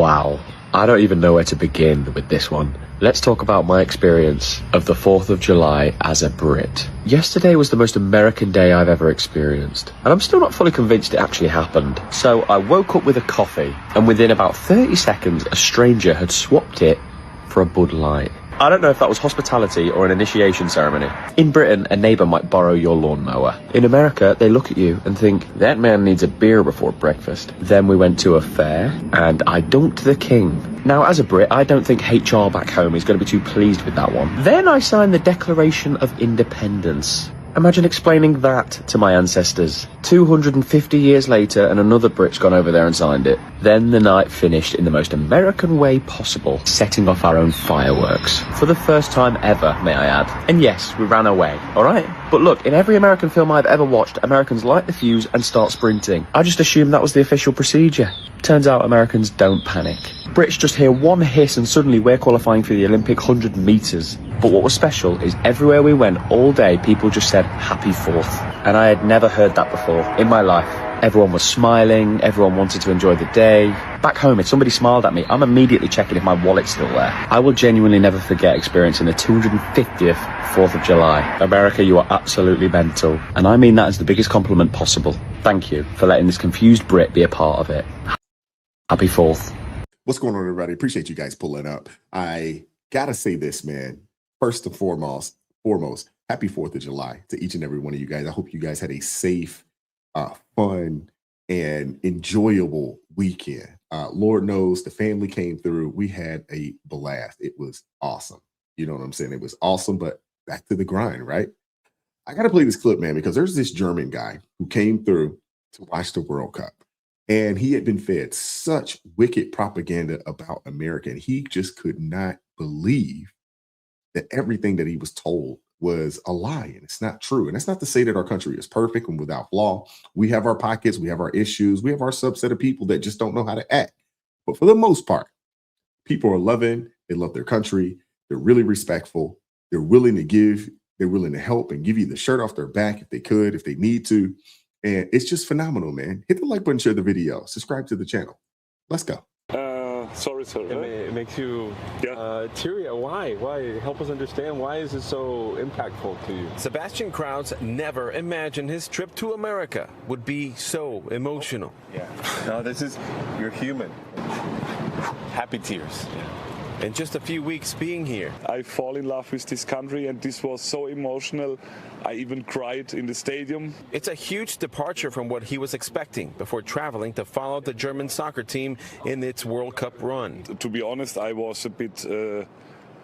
Wow, I don't even know where to begin with this one. Let's talk about my experience of the 4th of July as a Brit. Yesterday was the most American day I've ever experienced, and I'm still not fully convinced it actually happened. So I woke up with a coffee, and within about 30 seconds, a stranger had swapped it for a Bud Light. I don't know if that was hospitality or an initiation ceremony. In Britain, a neighbour might borrow your lawnmower. In America, they look at you and think, that man needs a beer before breakfast. Then we went to a fair, and I dunked the king. Now, as a Brit, I don't think HR back home is going to be too pleased with that one. Then I signed the Declaration of Independence. Imagine explaining that to my ancestors. 250 years later, and another Brit's gone over there and signed it. Then the night finished in the most American way possible, setting off our own fireworks. For the first time ever, may I add. And yes, we ran away, alright? But look, in every American film I've ever watched, Americans light the fuse and start sprinting. I just assumed that was the official procedure. Turns out Americans don't panic. Brits just hear one hiss and suddenly we're qualifying for the Olympic 100 metres. But what was special is everywhere we went all day, people just said, Happy 4th. And I had never heard that before in my life. Everyone was smiling, everyone wanted to enjoy the day. Back home, if somebody smiled at me, I'm immediately checking if my wallet's still there. I will genuinely never forget experiencing the 250th 4th of July. America, you are absolutely mental. And I mean that as the biggest compliment possible. Thank you for letting this confused Brit be a part of it. Happy 4th. What's going on, everybody? Appreciate you guys pulling up. I gotta say this, man. First and foremost, happy 4th of July to each and every one of you guys. I hope you guys had a safe, fun, and enjoyable weekend. Lord knows the family came through. We had a blast. It was awesome. You know what I'm saying? It was awesome, but back to the grind, right? I got to play this clip, man, because there's this German guy who came through to watch the World Cup. And he had been fed such wicked propaganda about America. And he just could not believe that everything that he was told was a lie, and it's not true. And that's not to say that our country is perfect and without flaw. We have our pockets, we have our issues, we have our subset of people that just don't know how to act. But for the most part, people are loving, they love their country, they're really respectful, they're willing to give, they're willing to help and give you the shirt off their back if they could, if they need to. And it's just phenomenal, man. Hit the like button, share the video, subscribe to the channel. Let's go. Sorry, sir. It makes you teary. Why? Why? Help us understand. Why is it so impactful to you? Sebastian Krause never imagined his trip to America would be so emotional. Yeah. No, you're human. Happy tears. In just a few weeks being here, I fall in love with this country, and this was so emotional. I even cried in the stadium. It's a huge departure from what he was expecting before traveling to follow the German soccer team in its World Cup run. To be honest, I was a bit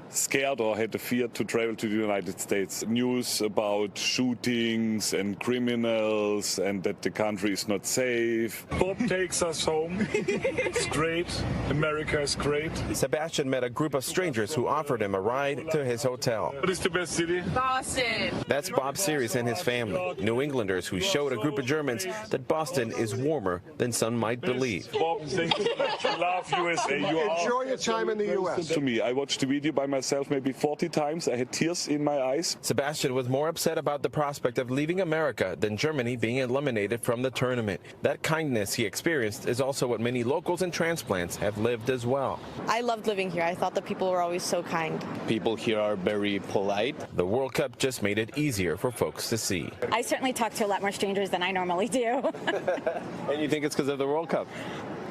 scared or had the fear to travel to the United States. News about shootings and criminals and that the country is not safe. Bob takes us home. It's great. America is great. Sebastian met a group of strangers who offered him a ride to his hotel. What is the best city? Boston. That's Bob Series and his family, New Englanders who showed a group of Germans that Boston is warmer than some might believe. Bob, thank you so much. I love USA. Enjoy your time in the U.S. To me, I watched the video by myself maybe 40 times. I had tears in my eyes. Sebastian was more upset about the prospect of leaving America than Germany being eliminated from the tournament. That kindness he experienced is also what many locals and transplants have lived as well. I loved living here. I thought the people were always so kind. People here are very polite. The World Cup just made it easier for folks to see. I certainly talk to a lot more strangers than I normally do. And you think it's because of the World Cup?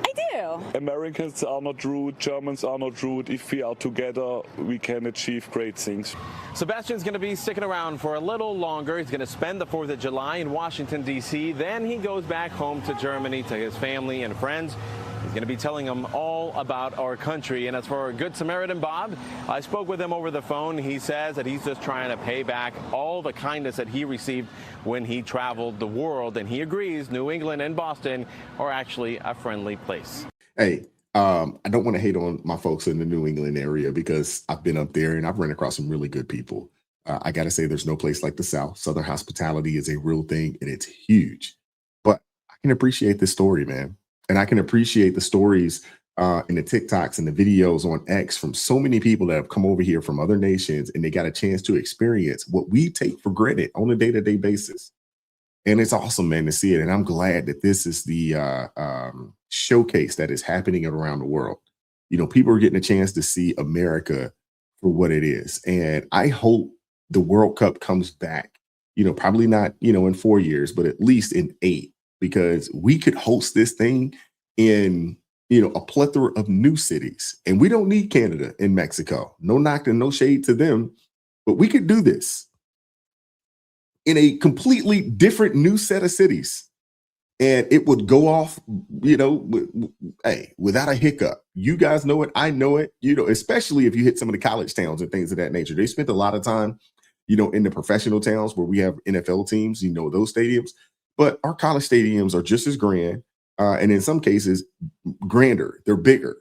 I do. Americans are not rude, Germans are not rude. If we are together, we can achieve great things. Sebastian's going to be sticking around for a little longer. He's going to spend the 4th of July in Washington, D.C. Then he goes back home to Germany to his family and friends. He's going to be telling them all about our country. And as for our Good Samaritan Bob, I spoke with him over the phone. He says that he's just trying to pay back all the kindness that he received when he traveled the world. And he agrees New England and Boston are actually a friendly place. Hey, I don't want to hate on my folks in the New England area because I've been up there and I've run across some really good people. I got to say there's no place like the South. Southern hospitality is a real thing and it's huge. But I can appreciate this story, man. And I can appreciate the stories and the TikToks and the videos on X from so many people that have come over here from other nations and they got a chance to experience what we take for granted on a day-to-day basis. And it's awesome, man, to see it. And I'm glad that this is the showcase that is happening around the world. People are getting a chance to see America for what it is. And I hope the World Cup comes back, probably not, in 4 years, but at least in 8, because we could host this thing in, a plethora of new cities. And we don't need Canada and Mexico. No knock and no shade to them, but we could do this in a completely different new set of cities. And it would go off, without a hiccup. You guys know it. I know it, especially if you hit some of the college towns and things of that nature. They spent a lot of time, in the professional towns where we have NFL teams, those stadiums. But our college stadiums are just as grand. And in some cases, grander. They're bigger.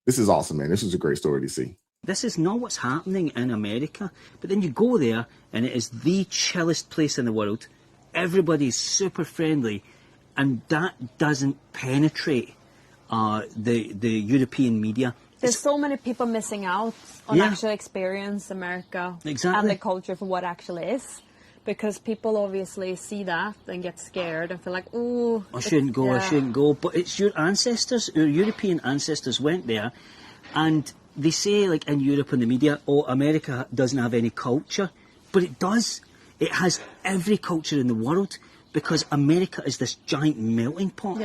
This is awesome, man. This is a great story to see. This is not what's happening in America. But then you go there and it is the chillest place in the world. Everybody's super friendly, and that doesn't penetrate the European media. There's so many people missing out on actually experience America and the culture for what actually is, because people obviously see that and get scared and feel like, ooh, I shouldn't go. But it's your ancestors, your European ancestors went there, and they say, like in Europe and the media, oh, America doesn't have any culture, but it does. It has every culture in the world, because America is this giant melting pot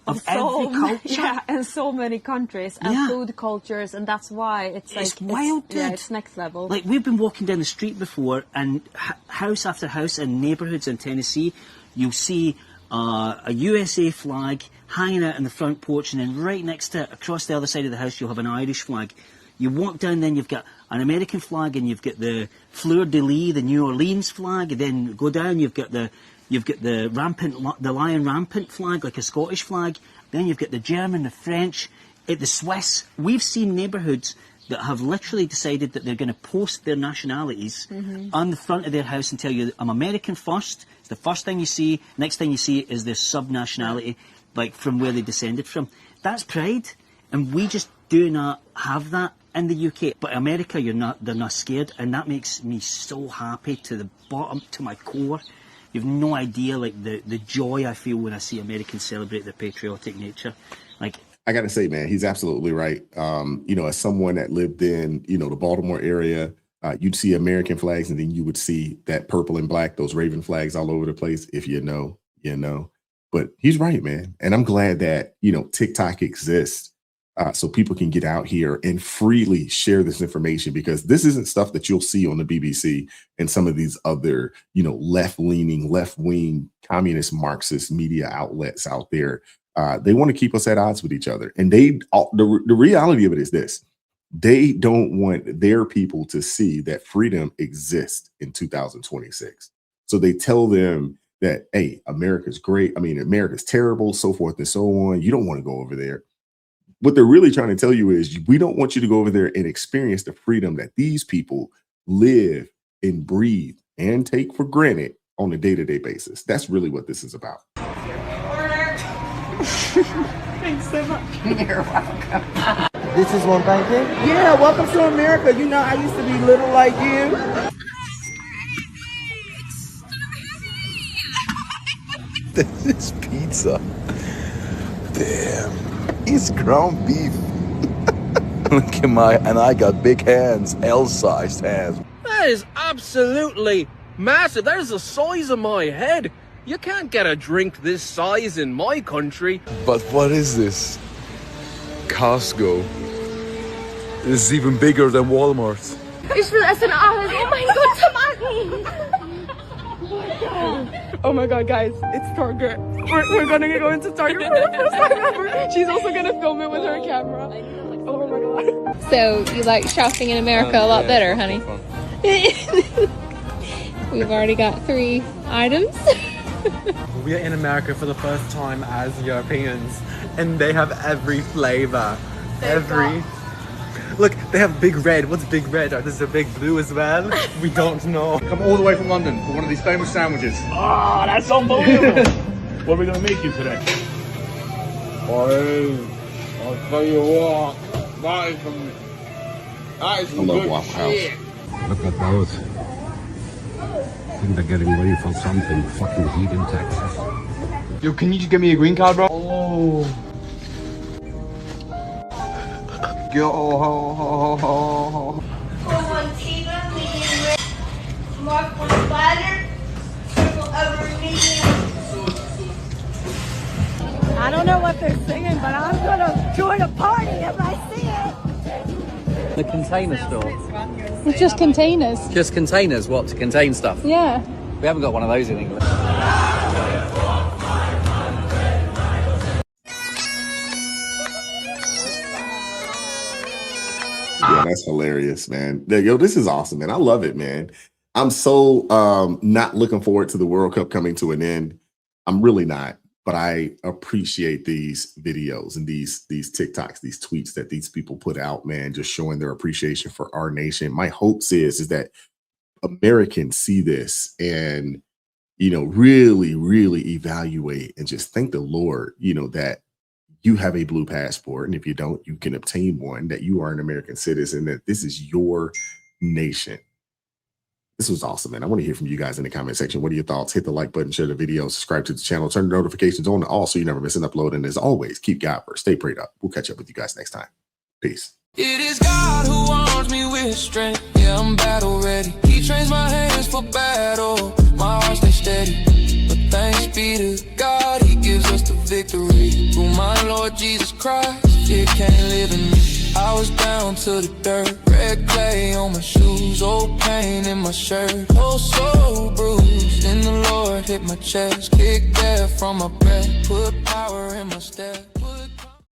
of every culture. Yeah, and so many countries and food cultures, and that's why it's wild, dude. Yeah, it's next level. Like, we've been walking down the street before, and house after house in neighbourhoods in Tennessee, you'll see a USA flag hanging out in the front porch, and then right next to it, across the other side of the house, you'll have an Irish flag. You walk down, then you've got an American flag, and you've got the Fleur de Lis, the New Orleans flag. And then go down, you've got the Lion Rampant flag, like a Scottish flag. Then you've got the German, the French, the Swiss. We've seen neighbourhoods that have literally decided that they're going to post their nationalities on the front of their house and tell you, I'm American first. It's the first thing you see. Next thing you see is their sub-nationality, like from where they descended from. That's pride, and we just do not have that in the UK. But America, they're not scared, and that makes me so happy to the bottom, to my core. You've no idea, like, the joy I feel when I see Americans celebrate their patriotic nature. Like, I got to say, man, he's absolutely right. As someone that lived in, the Baltimore area, you'd see American flags, and then you would see that purple and black, those Raven flags all over the place. If you know, you know. But he's right, man. And I'm glad that, TikTok exists. So people can get out here and freely share this information, because this isn't stuff that you'll see on the BBC and some of these other, left-leaning, left-wing, communist, Marxist media outlets out there. They want to keep us at odds with each other. And the reality of it is this: they don't want their people to see that freedom exists in 2026. So they tell them that, hey, America's great. I mean, America's terrible, so forth and so on. You don't want to go over there. What they're really trying to tell you is, we don't want you to go over there and experience the freedom that these people live and breathe and take for granted on a day-to-day basis. That's really what this is about. Thanks so much. You're welcome. This is one thank you? Yeah, welcome to America. I used to be little like you. This is pizza. Damn. It's ground beef. Look at and I got big hands, L-sized hands. That is absolutely massive. That is the size of my head. You can't get a drink this size in my country. But what is this? Costco. This is even bigger than Walmart. Ich will essen alles. Oh mein Gott, Tomaten. Oh my god, guys, it's Target. We're gonna go into Target for the first time ever. She's also gonna film it with her camera. Oh my god. So you like shopping in America a lot better, honey? We've already got 3 items. We are in America for the first time as Europeans, and they have every flavor. Look, they have big red. What's big red? There's a big blue as well. We don't know. Come all the way from London for one of these famous sandwiches. Oh, that's unbelievable. What are we going to make you today? I'll tell you what, that is some good shit. Look at those. I think they're getting ready for something. Fucking heat in Texas. Yo, can you just give me a green card, bro? Oh. go. One Tina, medium rare. Mark one platter. Triple over medium. I don't know what they're singing, but I'm gonna join a party if I see it. The container store. It's just containers. Just containers, what, to contain stuff? Yeah. We haven't got one of those in England. Yeah, that's hilarious, man. Yo, this is awesome, man. I love it, man. I'm so not looking forward to the World Cup coming to an end. I'm really not. But I appreciate these videos and these TikToks, these tweets that these people put out, man, just showing their appreciation for our nation. My hopes is that Americans see this and, you know, really, really evaluate and just thank the Lord, you know, that you have a blue passport. And if you don't, you can obtain one, that you are an American citizen, that this is your nation. This was awesome, man. I want to hear from you guys in the comment section. What are your thoughts? Hit the like button, share the video, subscribe to the channel, turn the notifications on to all so you never miss an upload. And as always, keep God first. Stay prayed up. We'll catch up with you guys next time. Peace. It is God who arms me with strength. Yeah, I'm battle ready. He trains my hands for battle. My heart stays steady. But thanks be to God, he gives us the victory. Through my Lord Jesus Christ, it can't live in me. I was down to the dirt, red clay on my shoes, old pain in my shirt, oh so bruised. Then the Lord hit my chest, kicked air from my breath, put power in my step.